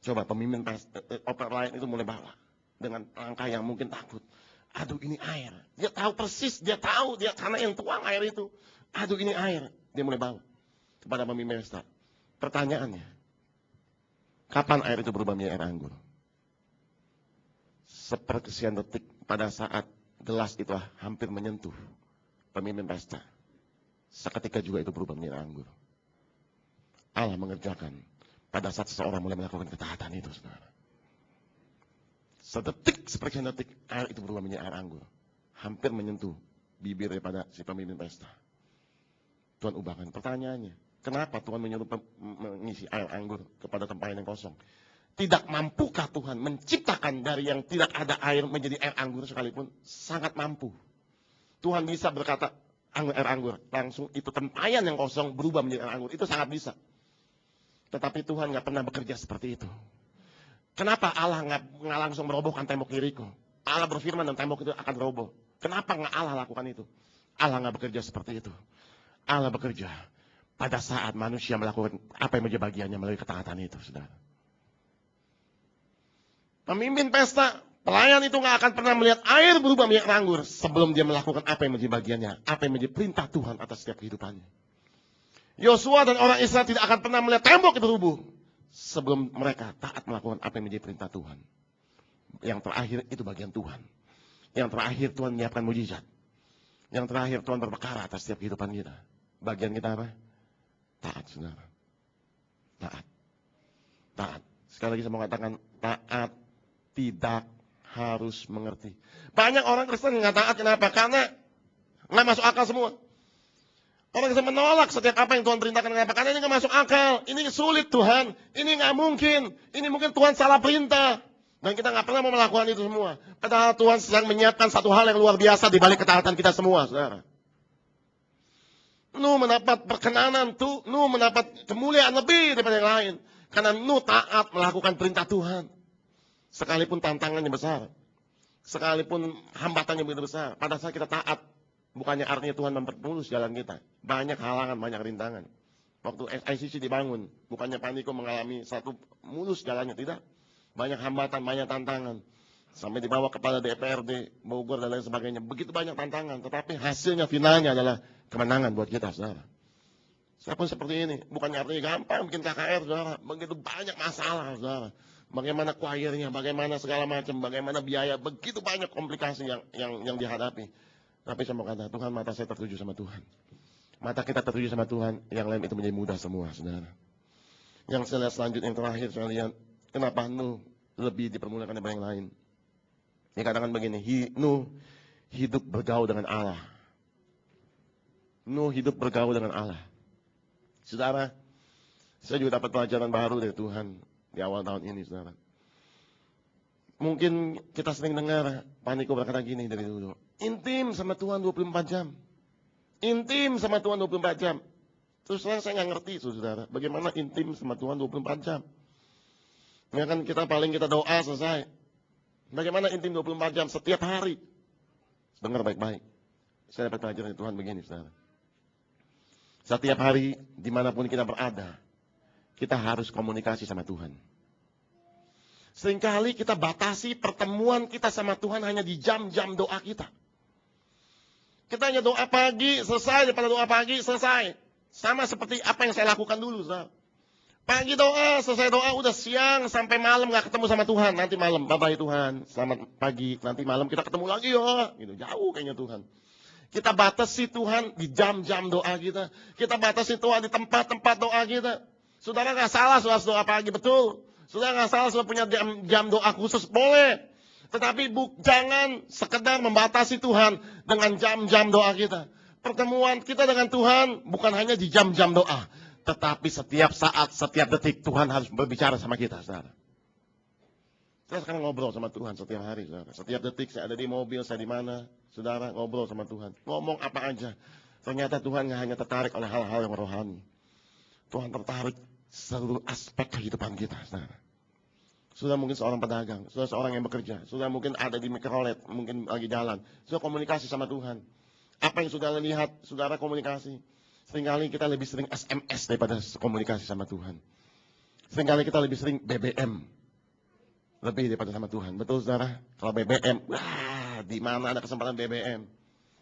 Coba pemimpin pesta, oper lain itu mulai bawa dengan langkah yang mungkin takut. Aduh ini air. Dia tahu persis, dia karena yang tuang air itu. Aduh ini air. Dia mulai bawa kepada pemimpin pesta. Pertanyaannya, kapan air itu berubah menjadi air anggur? Sepersekian detik pada saat gelas itu hampir menyentuh pemimpin pesta. Seketika juga itu berubah menjadi air anggur. Allah mengerjakan pada saat seseorang mulai melakukan ketaatan itu, saudara. Sedetik, sepersekian detik, air itu berubah menjadi air anggur. Hampir menyentuh bibir daripada si pemimpin pesta. Tuhan ubahkan. Pertanyaannya, kenapa Tuhan menyuruh mengisi air anggur kepada tempayan yang kosong? Tidak mampukah Tuhan menciptakan dari yang tidak ada air menjadi air anggur sekalipun? Sangat mampu. Tuhan bisa berkata, air anggur. Langsung itu tempayan yang kosong berubah menjadi air anggur. Itu sangat bisa. Tetapi Tuhan nggak pernah bekerja seperti itu. Kenapa Allah nggak langsung merobohkan tembok Yeriko? Allah berfirman dan tembok itu akan roboh. Kenapa nggak Allah lakukan itu? Allah nggak bekerja seperti itu. Allah bekerja pada saat manusia melakukan apa yang menjadi bagiannya melalui ketaatan itu, saudara. Pemimpin pesta, pelayan itu nggak akan pernah melihat air berubah menjadi anggur sebelum dia melakukan apa yang menjadi bagiannya, apa yang menjadi perintah Tuhan atas setiap kehidupannya. Yosua dan orang Israel tidak akan pernah melihat tembok itu rubuh sebelum mereka taat melakukan apa yang menjadi perintah Tuhan. Yang terakhir itu bagian Tuhan. Yang terakhir Tuhan menyiapkan mujizat. Yang terakhir Tuhan berperkara atas setiap kehidupan kita. Bagian kita apa? Taat, saudara. Taat. Taat. Sekali lagi saya mau katakan, taat tidak harus mengerti. Banyak orang Kristen nggak taat, kenapa? Karena nggak masuk akal semua. Orang Kristen menolak setiap apa yang Tuhan perintahkan. Kenapa? Karena ini nggak masuk akal. Ini sulit Tuhan. Ini nggak mungkin. Ini mungkin Tuhan salah perintah. Dan kita nggak pernah mau melakukan itu semua. Padahal Tuhan sedang menyiapkan satu hal yang luar biasa di balik ketaatan kita semua, saudara. Nuh mendapat perkenanan, Nuh mendapat kemuliaan lebih daripada yang lain. Karena Nuh taat melakukan perintah Tuhan. Sekalipun tantangannya besar. Sekalipun hambatannya begitu besar. Pada saat kita taat, bukannya artinya Tuhan mempermulus jalan kita. Banyak halangan, banyak rintangan. Waktu ICC dibangun, bukannya Pak Niko mengalami satu mulus jalannya, tidak. Banyak hambatan, banyak tantangan. Sampai dibawa kepada DPRD, Bogor dan lain sebagainya. Begitu banyak tantangan, tetapi hasilnya finalnya adalah kemenangan buat kita, saudara. Saya pun seperti ini, bukannya artinya gampang bikin KKR, saudara. Begitu banyak masalah, saudara. Bagaimana choirnya, bagaimana segala macam, bagaimana biaya, begitu banyak komplikasi yang dihadapi. Tapi saya mau kata, Tuhan, mata saya tertuju sama Tuhan. Mata kita tertuju sama Tuhan, yang lain itu menjadi mudah semua, saudara. Yang saya lihat selanjutnya, yang terakhir saya lihat, kenapa Nuh lebih dipermulakan daripada yang lain. Dikatakan begini, Nuh hidup bergaul dengan Allah. Nuh hidup bergaul dengan Allah. Saudara, saya juga dapat pelajaran baru dari Tuhan di awal tahun ini, saudara. Mungkin kita sering dengar Pak Niko berkata gini dari dulu. Intim sama Tuhan 24 jam. Intim sama Tuhan 24 jam. Terus saya nggak ngerti, saudara. Bagaimana intim sama Tuhan 24 jam. Ya kan kita doa selesai. Bagaimana intim 24 jam setiap hari. Dengar baik-baik. Saya dapat pelajaran dari Tuhan begini, saudara. Setiap hari, dimanapun kita berada, kita harus komunikasi sama Tuhan. Seringkali kita batasi pertemuan kita sama Tuhan hanya di jam-jam doa kita. Kita hanya doa pagi, selesai, daripada doa pagi, selesai. Sama seperti apa yang saya lakukan dulu, saudara. Pagi doa, selesai doa, udah siang sampai malam gak ketemu sama Tuhan. Nanti malam, bye-bye Tuhan, selamat pagi. Nanti malam kita ketemu lagi ya. Gitu, jauh kayaknya Tuhan. Kita batasi Tuhan di jam-jam doa kita. Kita batasi Tuhan di tempat-tempat doa kita. Saudara gak salah doa pagi, betul. Saudara nggak salah, saudara punya jam doa khusus, boleh. Tetapi jangan sekedar membatasi Tuhan dengan jam-jam doa kita. Pertemuan kita dengan Tuhan bukan hanya di jam-jam doa, tetapi setiap saat, setiap detik Tuhan harus berbicara sama kita, saudara. Saya sekarang ngobrol sama Tuhan setiap hari, saudara. Setiap detik saya ada di mobil, saya di mana, saudara, ngobrol sama Tuhan. Ngomong apa aja. Ternyata Tuhan nggak hanya tertarik oleh hal-hal yang rohani. Tuhan tertarik seluruh aspek kehidupan kita, saudara. Sudah mungkin seorang pedagang, sudah seorang yang bekerja, sudah mungkin ada di mikrolet, mungkin lagi jalan. Sudah komunikasi sama Tuhan. Apa yang saudara lihat, saudara komunikasi. Seringkali kita lebih sering SMS daripada komunikasi sama Tuhan. Seringkali kita lebih sering BBM. Lebih daripada sama Tuhan. Betul saudara? Kalau BBM, wah, di mana ada kesempatan BBM?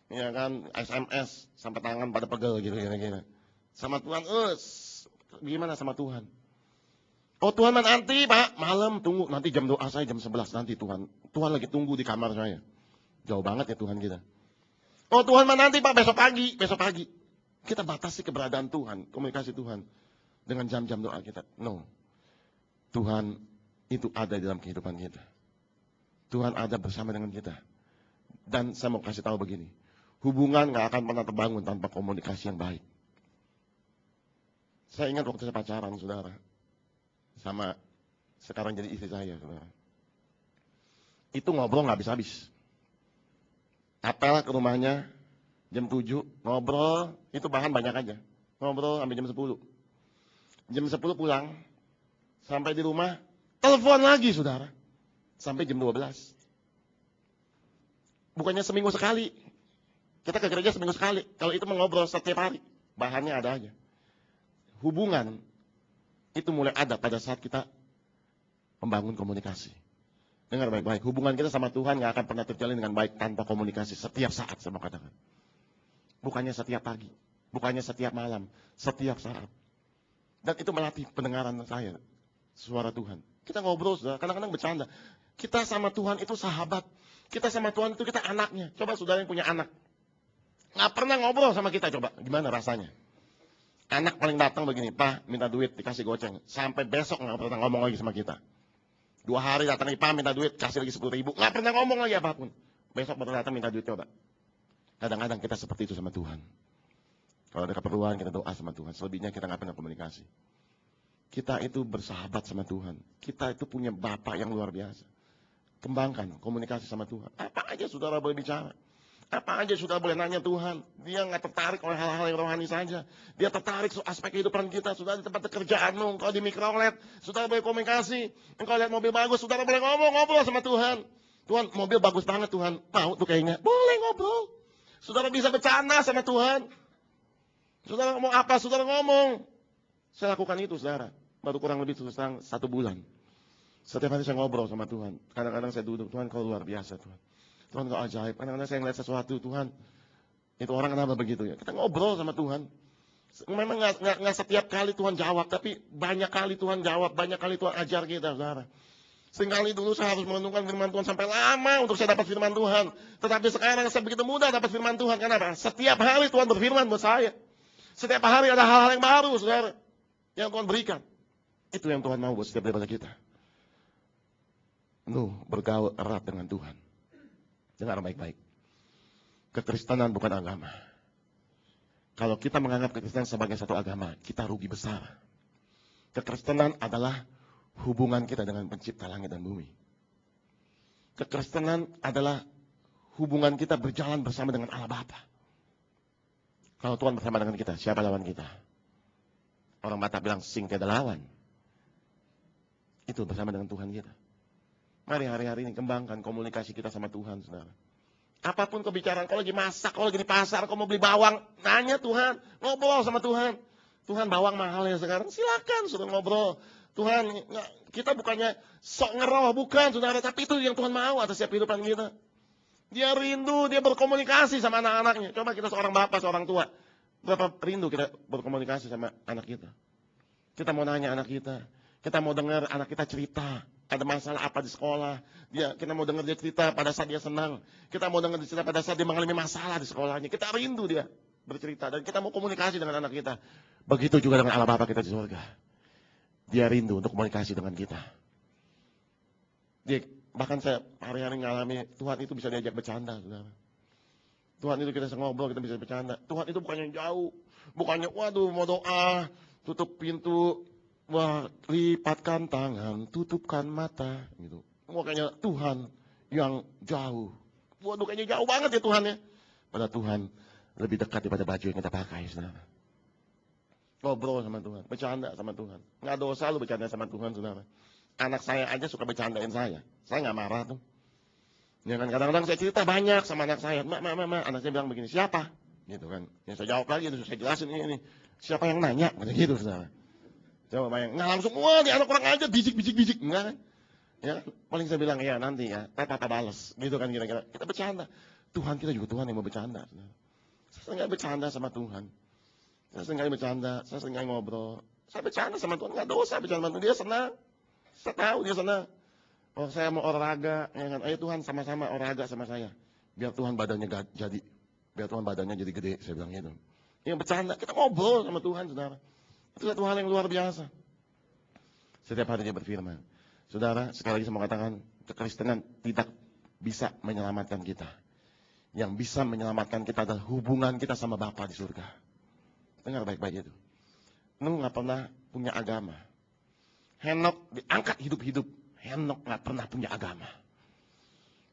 Ya kan, SMS sampai tangan pada pegel gitu kira-kira. Sama Tuhan, gimana sama Tuhan? Oh Tuhan nanti Pak, malam tunggu, nanti jam doa saya jam 11 nanti Tuhan. Tuhan lagi tunggu di kamar saya. Jauh banget ya Tuhan kita. Oh Tuhan nanti Pak, besok pagi. Kita batasi keberadaan Tuhan, komunikasi Tuhan dengan jam-jam doa kita. No. Tuhan itu ada di dalam kehidupan kita. Tuhan ada bersama dengan kita. Dan saya mau kasih tahu begini. Hubungan gak akan pernah terbangun tanpa komunikasi yang baik. Saya ingat waktu saya pacaran, saudara. Sama sekarang jadi istri saya, saudara. Itu ngobrol gak habis-habis. Apel ke rumahnya, jam 7, ngobrol, itu bahan banyak aja. Ngobrol sampai jam 10. Jam 10 pulang, sampai di rumah, telepon lagi, saudara. Sampai jam 12. Bukannya seminggu sekali. Kita ke gereja seminggu sekali. Kalau itu mengobrol setiap hari, bahannya ada aja. Hubungan itu mulai ada pada saat kita membangun komunikasi. Dengar baik-baik, hubungan kita sama Tuhan gak akan pernah terjalin dengan baik tanpa komunikasi setiap saat, saya mau katakan. Bukannya setiap pagi, bukannya setiap malam, setiap saat. Dan itu melatih pendengaran saya, suara Tuhan. Kita ngobrol, saudara, kadang-kadang bercanda. Kita sama Tuhan itu sahabat. Kita sama Tuhan itu kita anaknya. Coba saudara yang punya anak. Gak pernah ngobrol sama kita, coba. Gimana rasanya? Anak paling datang begini, Pak, minta duit, dikasih goceng. Sampai besok gak pernah ngomong lagi sama kita. 2 hari datang lagi, Pak, minta duit, kasih lagi 10.000. Gak pernah ngomong lagi apapun. Besok baru datang minta duit, coba. Kadang-kadang kita seperti itu sama Tuhan. Kalau ada keperluan, kita doa sama Tuhan. Selebihnya kita gak pernah komunikasi. Kita itu bersahabat sama Tuhan. Kita itu punya Bapa yang luar biasa. Kembangkan komunikasi sama Tuhan. Apa aja saudara boleh bicara. Apa aja saudara boleh nanya Tuhan. Dia nggak tertarik oleh hal-hal yang rohani saja. Dia tertarik aspek kehidupan kita. Saudara di tempat kerjaanmu, kalau di mikrolet, saudara boleh komunikasi. Engkau lihat mobil bagus, saudara boleh ngobrol sama Tuhan. Tuhan, mobil bagus banget Tuhan. Mau tuh kayaknya. Boleh ngobrol. Saudara bisa bercanda sama Tuhan. Saudara ngomong apa, saudara ngomong. Saya lakukan itu, saudara. Baru kurang lebih selesai 1 bulan. Setiap hari saya ngobrol sama Tuhan. Kadang-kadang saya duduk, Tuhan kau luar biasa Tuhan. Tuhan kau ajaib. Kadang-kadang saya ngeliat sesuatu, Tuhan. Itu orang kenapa begitu ya? Kita ngobrol sama Tuhan. Memang nggak setiap kali Tuhan jawab, tapi banyak kali Tuhan jawab, banyak kali Tuhan ajar kita, saudara. Seringkali dulu saya harus merenungkan firman Tuhan sampai lama untuk saya dapat firman Tuhan. Tetapi sekarang saya begitu mudah dapat firman Tuhan. Kenapa? Setiap hari Tuhan berfirman buat saya. Setiap hari ada hal-hal yang baru, saudara. Yang Tuhan berikan. Itu yang Tuhan mau buat setiap daripada kita. Bergaul erat dengan Tuhan. Dengar baik-baik. Kekristenan bukan agama. Kalau kita menganggap kekristenan sebagai satu agama, kita rugi besar. Kekristenan adalah hubungan kita dengan pencipta langit dan bumi. Kekristenan adalah hubungan kita berjalan bersama dengan Allah Bapa. Kalau Tuhan bersama dengan kita, siapa lawan kita? Orang Batak bilang, sing tiada lawan. Itu bersama dengan Tuhan kita. Mari hari-hari ini kembangkan komunikasi kita sama Tuhan, saudara. Apapun kebicaraan, kalau lagi masak, kalau lagi di pasar, kalau mau beli bawang, nanya Tuhan, ngobrol sama Tuhan. Tuhan bawang mahal ya sekarang, silakan suruh ngobrol. Tuhan, kita bukannya sok ngeroh, bukan saudara, tapi itu yang Tuhan mau atas setiap kehidupan kita. Dia rindu, dia berkomunikasi sama anak-anaknya. Coba kita seorang bapak, seorang tua, berapa rindu kita berkomunikasi sama anak kita. Kita mau nanya anak kita mau dengar anak kita cerita. Ada masalah apa di sekolah, kita mau dengar dia cerita pada saat dia senang. Kita mau dengar dia cerita pada saat dia mengalami masalah di sekolahnya. Kita rindu dia bercerita dan kita mau komunikasi dengan anak kita. Begitu juga dengan Allah Bapa kita di surga. Dia rindu untuk komunikasi dengan kita. Bahkan saya hari-hari ngalami, Tuhan itu bisa diajak bercanda, saudara. Tuhan itu kita bisa ngobrol, kita bisa bercanda. Tuhan itu bukannya jauh. Bukannya, waduh mau doa, tutup pintu, wah lipatkan tangan, tutupkan mata. Gitu. Makanya Tuhan yang jauh. Waduh kayaknya jauh banget ya Tuhan ya. Padahal Tuhan lebih dekat daripada baju yang kita pakai, saudara. Ngobrol sama Tuhan, bercanda sama Tuhan. Nggak dosa lu bercanda sama Tuhan, saudara. Anak saya aja suka bercandain saya. Saya nggak marah tuh. Ya kan, kadang-kadang saya cerita banyak sama anak saya. Mak, anak saya bilang begini, siapa? Gitu kan. Ya saya jawab lagi, saya jelasin ini. Siapa yang nanya? Gitu, saudara. Coba bayang, nggak langsung, wah di anak orang aja, bisik. Enggak kan? Ya, paling saya bilang, ya nanti ya, papa balas. Gitu kan kira-kira. Kita bercanda. Tuhan kita juga Tuhan yang mau bercanda. Saya sering bercanda sama Tuhan. Saya sering bercanda, saya sering ngobrol. Saya bercanda sama Tuhan, nggak dosa bercanda sama Tuhan. Dia senang. Saya tahu dia senang. Oh saya mau olahraga, ya kan? Ayo Tuhan sama-sama olahraga sama saya. Biar Tuhan badannya jadi, biar Tuhan badannya jadi gede, saya bilang gitu. Yang bercanda, kita ngobrol sama Tuhan, saudara. Itu Tuhan yang luar biasa. Setiap hari dia berfirman. Saudara, sekali lagi saya mau katakan, kekristenan tidak bisa menyelamatkan kita. Yang bisa menyelamatkan kita adalah hubungan kita sama Bapa di surga. Dengar baik-baik itu. Nuh nggak pernah punya agama. Henok diangkat hidup-hidup. Henok nggak pernah punya agama.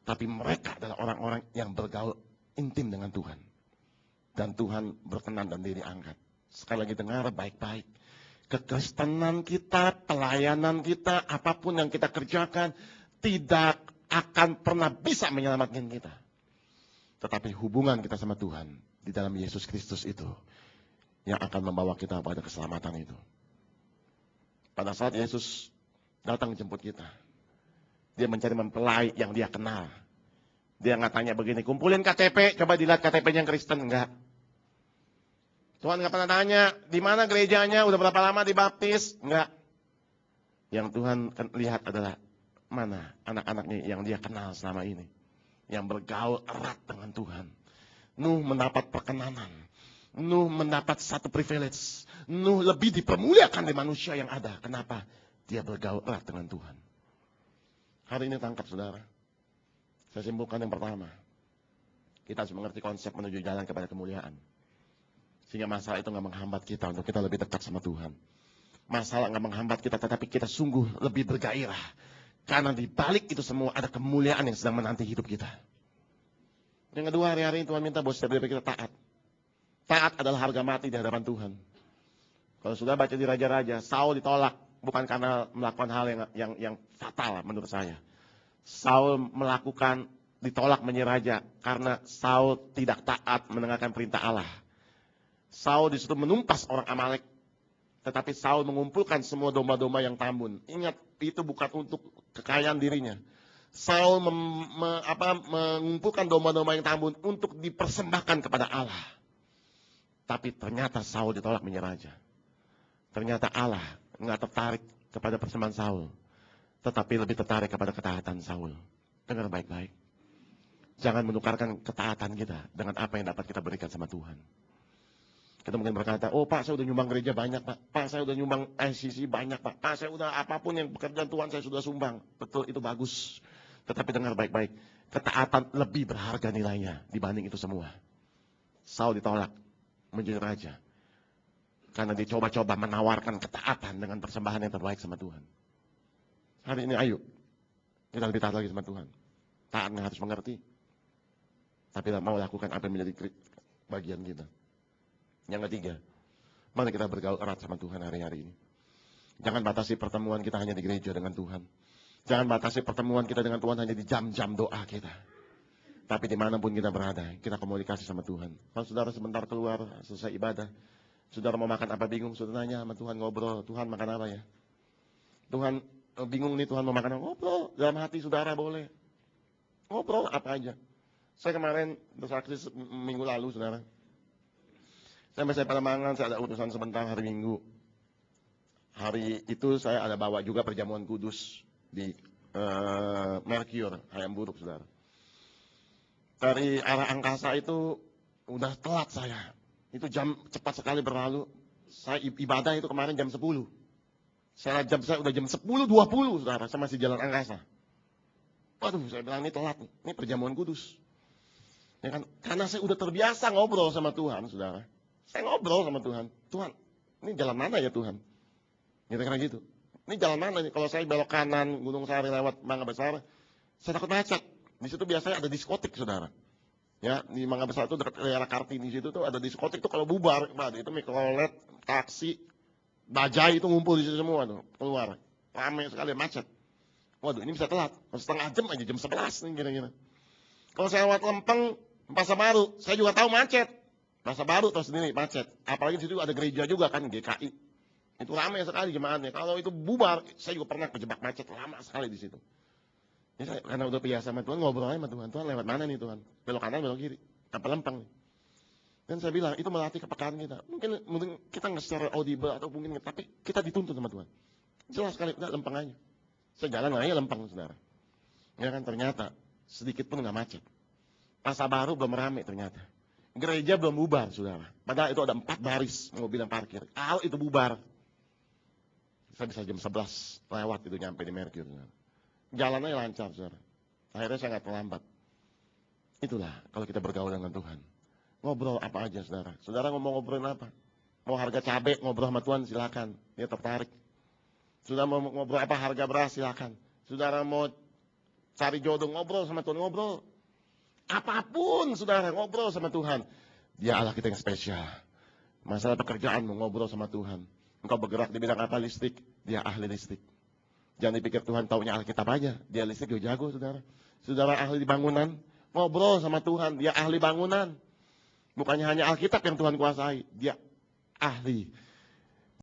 Tapi mereka adalah orang-orang yang bergaul intim dengan Tuhan. Dan Tuhan berkenan dan diri angkat. Sekali lagi dengar baik-baik. Kekristenan kita, pelayanan kita, apapun yang kita kerjakan, tidak akan pernah bisa menyelamatkan kita. Tetapi hubungan kita sama Tuhan di dalam Yesus Kristus itu yang akan membawa kita pada keselamatan itu. Pada saat Yesus datang jemput kita, dia mencari mempelai yang dia kenal. Dia nggak tanya begini, kumpulin KTP, coba dilihat KTP-nya yang Kristen, enggak. Tuhan nggak pernah tanya, di mana gerejanya, udah berapa lama dibaptis, enggak. Yang Tuhan lihat adalah mana anak-anaknya yang dia kenal selama ini, yang bergaul erat dengan Tuhan. Nuh mendapat perkenanan, Nuh mendapat satu privilege, Nuh lebih dipermuliakan dari manusia yang ada. Kenapa? Dia bergaul erat dengan Tuhan. Hari ini tangkap saudara. Saya simpulkan yang pertama. Kita harus mengerti konsep menuju jalan kepada kemuliaan. Sehingga masalah itu nggak menghambat kita untuk kita lebih dekat sama Tuhan. Masalah nggak menghambat kita, tetapi kita sungguh lebih bergairah. Karena di balik itu semua ada kemuliaan yang sedang menanti hidup kita. Yang kedua, hari-hari ini Tuhan minta bahwa setiap kita taat. Taat adalah harga mati di hadapan Tuhan. Kalau sudah baca di Raja-Raja, Saul ditolak bukan karena melakukan hal yang fatal menurut saya. Saul ditolak menjadi raja karena Saul tidak taat mendengarkan perintah Allah. Saul disuruh menumpas orang Amalek, tetapi Saul mengumpulkan semua domba-domba yang tambun. Ingat, itu bukan untuk kekayaan dirinya. Saul mengumpulkan domba-domba yang tambun untuk dipersembahkan kepada Allah. Tapi ternyata Saul ditolak menjadi raja. Ternyata Allah nggak tertarik kepada persembahan Saul, tetapi lebih tertarik kepada ketaatan Saul. Dengar baik-baik. Jangan menukarkan ketaatan kita dengan apa yang dapat kita berikan sama Tuhan. Kita mungkin berkata, oh Pak saya udah nyumbang gereja banyak Pak. Pak saya udah nyumbang ICC banyak Pak. Pak saya udah apapun yang pekerjaan Tuhan saya sudah sumbang. Betul, itu bagus. Tetapi dengar baik-baik. Ketaatan lebih berharga nilainya dibanding itu semua. Saul ditolak menjadi raja. Karena dia coba-coba menawarkan ketaatan dengan persembahan yang terbaik sama Tuhan. Hari ini ayo. Kita lebih taat lagi sama Tuhan. Taatnya harus mengerti. Tapi tidak mau lakukan apa yang menjadi bagian kita. Yang ketiga, mari kita bergaul erat sama Tuhan hari-hari ini. Jangan batasi pertemuan kita hanya di gereja dengan Tuhan. Jangan batasi pertemuan kita dengan Tuhan hanya di jam-jam doa kita. Tapi dimanapun kita berada, kita komunikasi sama Tuhan. Kalau saudara sebentar keluar, selesai ibadah, saudara mau makan apa bingung, saudara tanya sama Tuhan, ngobrol, Tuhan makan apa ya? Tuhan bingung nih, Tuhan mau makan apa? Ngobrol, dalam hati saudara boleh. Ngobrol apa aja. Saya kemarin bersaksi minggu lalu, saudara. Sampai saya Pademangan, saya ada urusan sebentar hari Minggu. Hari itu saya ada bawa juga perjamuan kudus di Mercure, Hayam Buruk, saudara. Dari arah angkasa itu udah telat saya. Itu jam cepat sekali berlalu. Saya ibadah itu kemarin jam 10. Saya udah jam 10.20, saudara, saya masih jalan angkasa. Waduh, saya bilang ini telat, ini perjamuan kudus. Ya kan? Karena saya udah terbiasa ngobrol sama Tuhan, saudara. Saya ngobrol sama Tuhan. Tuhan, ini jalan mana ya Tuhan? Kira-kira gitu. Ini jalan mana nih? Kalau saya belok kanan, Gunung Sari lewat Mangga Besar, saya takut macet. Di situ biasanya ada diskotik, saudara. Ya, di Mangga Besar itu dekat daerah Kartini, di situ tuh ada diskotik tuh kalau bubar, itu mikrolet, taksi, bajai itu ngumpul di situ semua tuh, keluar. Ramai sekali, macet. Waduh, ini bisa telat. Setengah jam aja, jam 11 nih kira-kira. Kalau saya lewat Lempeng, Pasar Baru, saya juga tahu macet. Pasar Baru tahu sendiri macet. Apalagi di situ ada gereja juga kan, GKI. Itu ramai sekali jemaatnya. Kalau itu bubar, saya juga pernah kejebak macet lama sekali di situ. Ya, saya, karena udah biasa sama Tuhan, ngobrol aja sama Tuhan. Tuhan lewat mana nih Tuhan? Belok kanan, belok kiri. Apa Lempeng nih? Dan saya bilang, itu melatih kepekaan kita. Mungkin kita nggak secara audible atau mungkin, tapi kita dituntun sama Tuhan. Jelas sekali, udah Lempeng aja. Saya jalan aja Lempeng, saudara. Ya kan, ternyata sedikit pun nggak macet. Pasar Baru belum rame ternyata. Gereja belum bubar, saudara. Padahal itu ada 4 baris mobil yang parkir. Kalau itu bubar, saya bisa jam 11 lewat itu nyampe di Merkur. Jalannya lancar, saudara. Akhirnya saya nggak terlambat. Itulah kalau kita bergaul dengan Tuhan. Ngobrol apa aja, saudara. Saudara ngomong ngobrolin apa? Mau harga cabai, ngobrol sama Tuhan, silakan. Dia tertarik. Saudara mau ngobrol apa harga beras, silakan. Saudara mau cari jodoh, ngobrol sama Tuhan, ngobrol. Apapun, saudara, ngobrol sama Tuhan. Dia Allah kita yang spesial. Masalah pekerjaan, mau ngobrol sama Tuhan. Engkau bergerak di bidang apa? Listrik. Dia ahli listrik. Jangan dipikir Tuhan taunya Alkitab aja. Dia listrik juga jago, saudara. Saudara ahli di bangunan, ngobrol sama Tuhan. Dia ahli bangunan. Bukannya hanya Alkitab yang Tuhan kuasai. Dia ahli